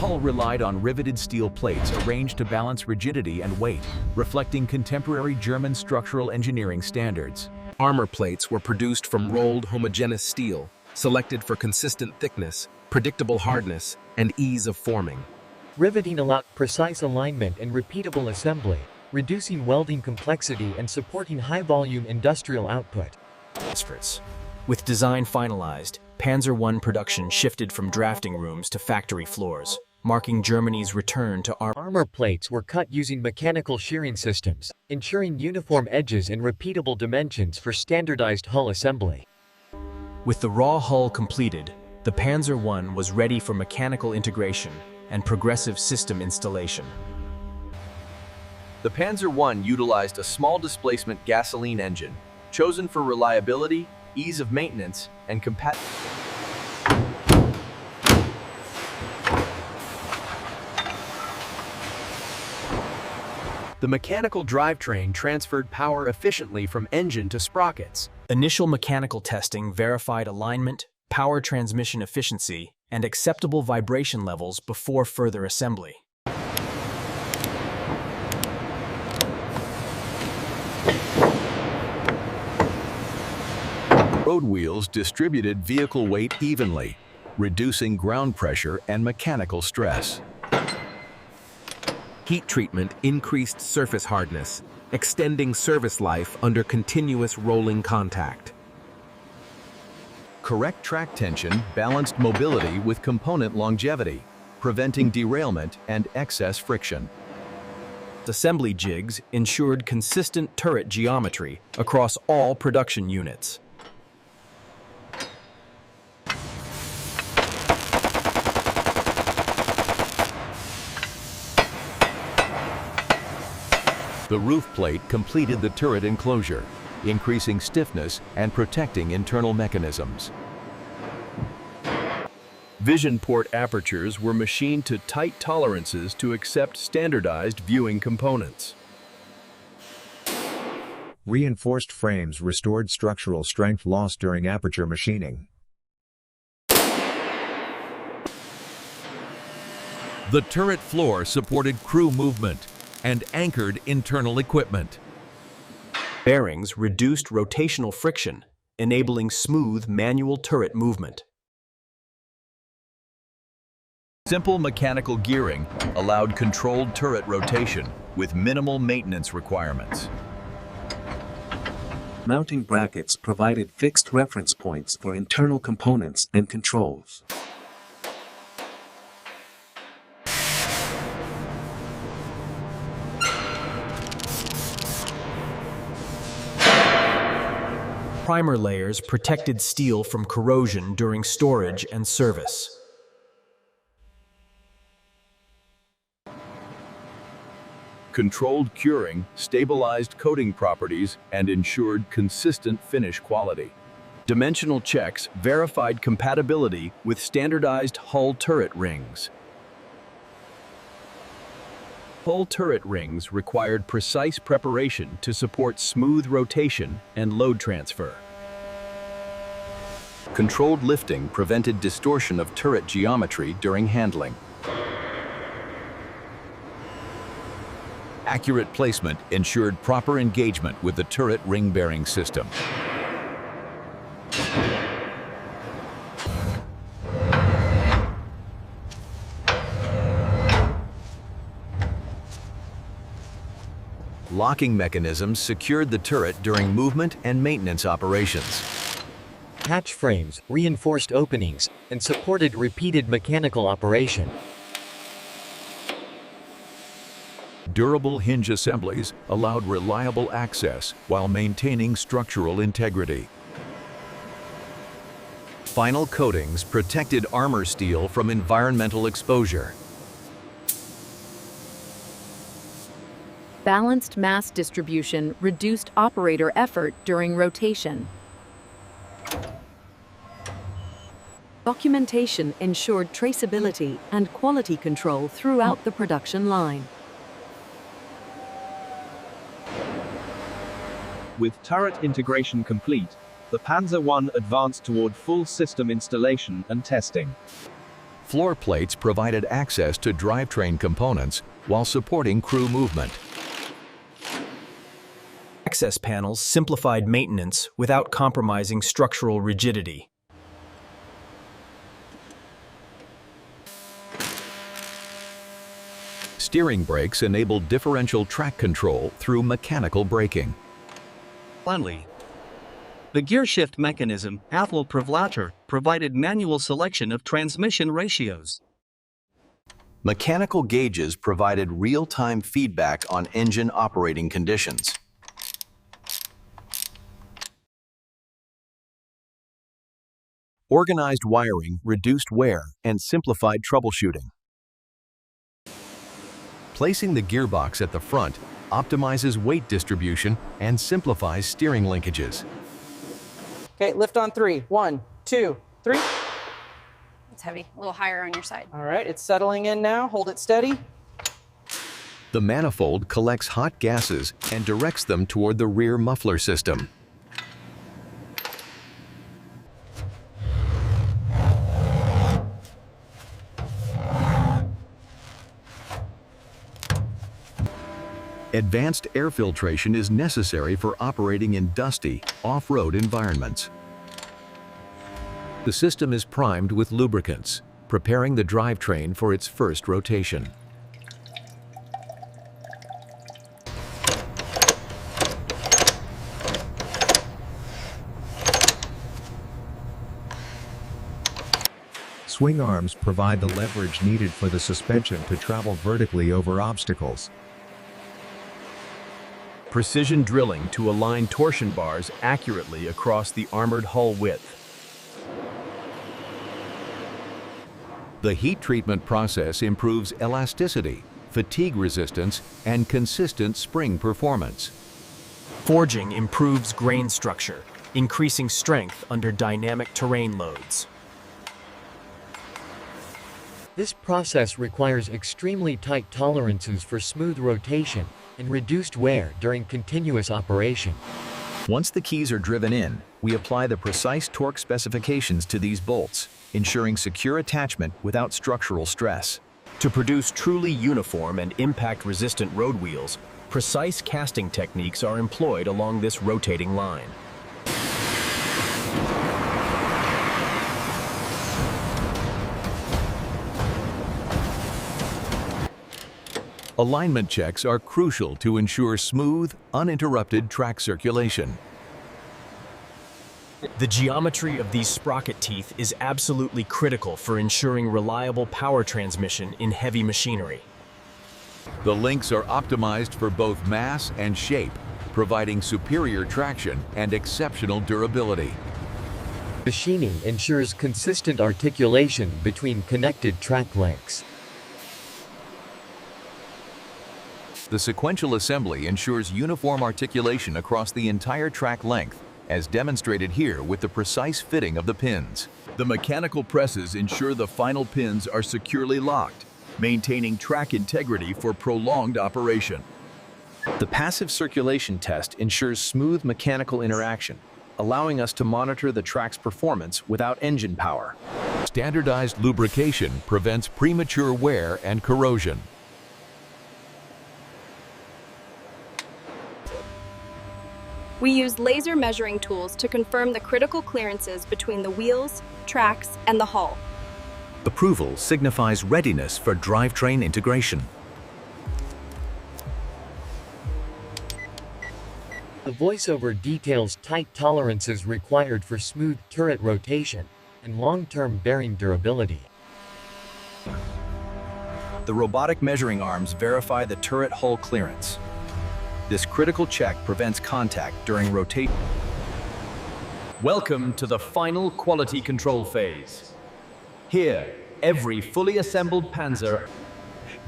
hull relied on riveted steel plates arranged to balance rigidity and weight, reflecting contemporary German structural engineering standards. Armor plates were produced from rolled homogeneous steel, selected for consistent thickness, predictable hardness, and ease of forming. Riveting allowed precise alignment and repeatable assembly, reducing welding complexity and supporting high-volume industrial output. With design finalized, Panzer I production shifted from drafting rooms to factory floors, marking Germany's return to Armor plates were cut using mechanical shearing systems, ensuring uniform edges and repeatable dimensions for standardized hull assembly. With the raw hull completed, the Panzer I was ready for mechanical integration and progressive system installation. The Panzer I utilized a small displacement gasoline engine, chosen for reliability, ease of maintenance, and compatibility. The mechanical drivetrain transferred power efficiently from engine to sprockets. Initial mechanical testing verified alignment, power transmission efficiency, and acceptable vibration levels before further assembly. Road wheels distributed vehicle weight evenly, reducing ground pressure and mechanical stress. Heat treatment increased surface hardness, extending service life under continuous rolling contact. Correct track tension balanced mobility with component longevity, preventing derailment and excess friction. Assembly jigs ensured consistent turret geometry across all production units. The roof plate completed the turret enclosure, increasing stiffness and protecting internal mechanisms. Vision port apertures were machined to tight tolerances to accept standardized viewing components. Reinforced frames restored structural strength lost during aperture machining. The turret floor supported crew movement and anchored internal equipment. Bearings reduced rotational friction, enabling smooth manual turret movement. Simple mechanical gearing allowed controlled turret rotation with minimal maintenance requirements. Mounting brackets provided fixed reference points for internal components and controls. Primer layers protected steel from corrosion during storage and service. Controlled curing stabilized coating properties and ensured consistent finish quality. Dimensional checks verified compatibility with standardized hull turret rings. Hull turret rings required precise preparation to support smooth rotation and load transfer. Controlled lifting prevented distortion of turret geometry during handling. Accurate placement ensured proper engagement with the turret ring bearing system. Locking mechanisms secured the turret during movement and maintenance operations. Hatch frames reinforced openings and supported repeated mechanical operation. Durable hinge assemblies allowed reliable access while maintaining structural integrity. Final coatings protected armor steel from environmental exposure. Balanced mass distribution reduced operator effort during rotation. Documentation ensured traceability and quality control throughout the production line. With turret integration complete, the Panzer I advanced toward full system installation and testing. Floor plates provided access to drivetrain components while supporting crew movement. Access panels simplified maintenance without compromising structural rigidity. Steering brakes enabled differential track control through mechanical braking. Finally, the gear shift mechanism, Prevlator, provided manual selection of transmission ratios. Mechanical gauges provided real-time feedback on engine operating conditions. Organized wiring reduced wear and simplified troubleshooting. Placing the gearbox at the front optimizes weight distribution and simplifies steering linkages. Okay, lift on 3. 1, 2, 3. It's heavy, a little higher on your side. All right, it's settling in now. Hold it steady. The manifold collects hot gases and directs them toward the rear muffler system. Advanced air filtration is necessary for operating in dusty, off-road environments. The system is primed with lubricants, preparing the drivetrain for its first rotation. Swing arms provide the leverage needed for the suspension to travel vertically over obstacles. Precision drilling to align torsion bars accurately across the armored hull width. The heat treatment process improves elasticity, fatigue resistance, and consistent spring performance. Forging improves grain structure, increasing strength under dynamic terrain loads. This process requires extremely tight tolerances for smooth rotation and reduced wear during continuous operation. Once the keys are driven in, we apply the precise torque specifications to these bolts, ensuring secure attachment without structural stress. To produce truly uniform and impact-resistant road wheels, precise casting techniques are employed along this rotating line. Alignment checks are crucial to ensure smooth, uninterrupted track circulation. The geometry of these sprocket teeth is absolutely critical for ensuring reliable power transmission in heavy machinery. The links are optimized for both mass and shape, providing superior traction and exceptional durability. Machining ensures consistent articulation between connected track links. The sequential assembly ensures uniform articulation across the entire track length, as demonstrated here with the precise fitting of the pins. The mechanical presses ensure the final pins are securely locked, maintaining track integrity for prolonged operation. The passive circulation test ensures smooth mechanical interaction, allowing us to monitor the track's performance without engine power. Standardized lubrication prevents premature wear and corrosion. We use laser measuring tools to confirm the critical clearances between the wheels, tracks, and the hull. Approval signifies readiness for drivetrain integration. The voiceover details tight tolerances required for smooth turret rotation and long-term bearing durability. The robotic measuring arms verify the turret hull clearance. This critical check prevents contact during rotation. Welcome to the final quality control phase. Here, every fully assembled Panzer.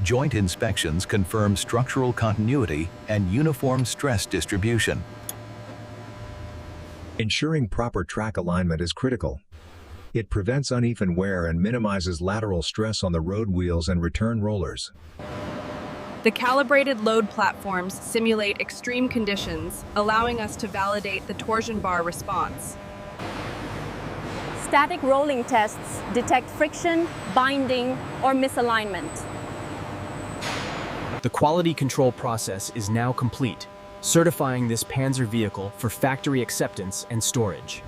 Joint inspections confirm structural continuity and uniform stress distribution. Ensuring proper track alignment is critical. It prevents uneven wear and minimizes lateral stress on the road wheels and return rollers. The calibrated load platforms simulate extreme conditions, allowing us to validate the torsion bar response. Static rolling tests detect friction, binding, or misalignment. The quality control process is now complete, certifying this Panzer vehicle for factory acceptance and storage.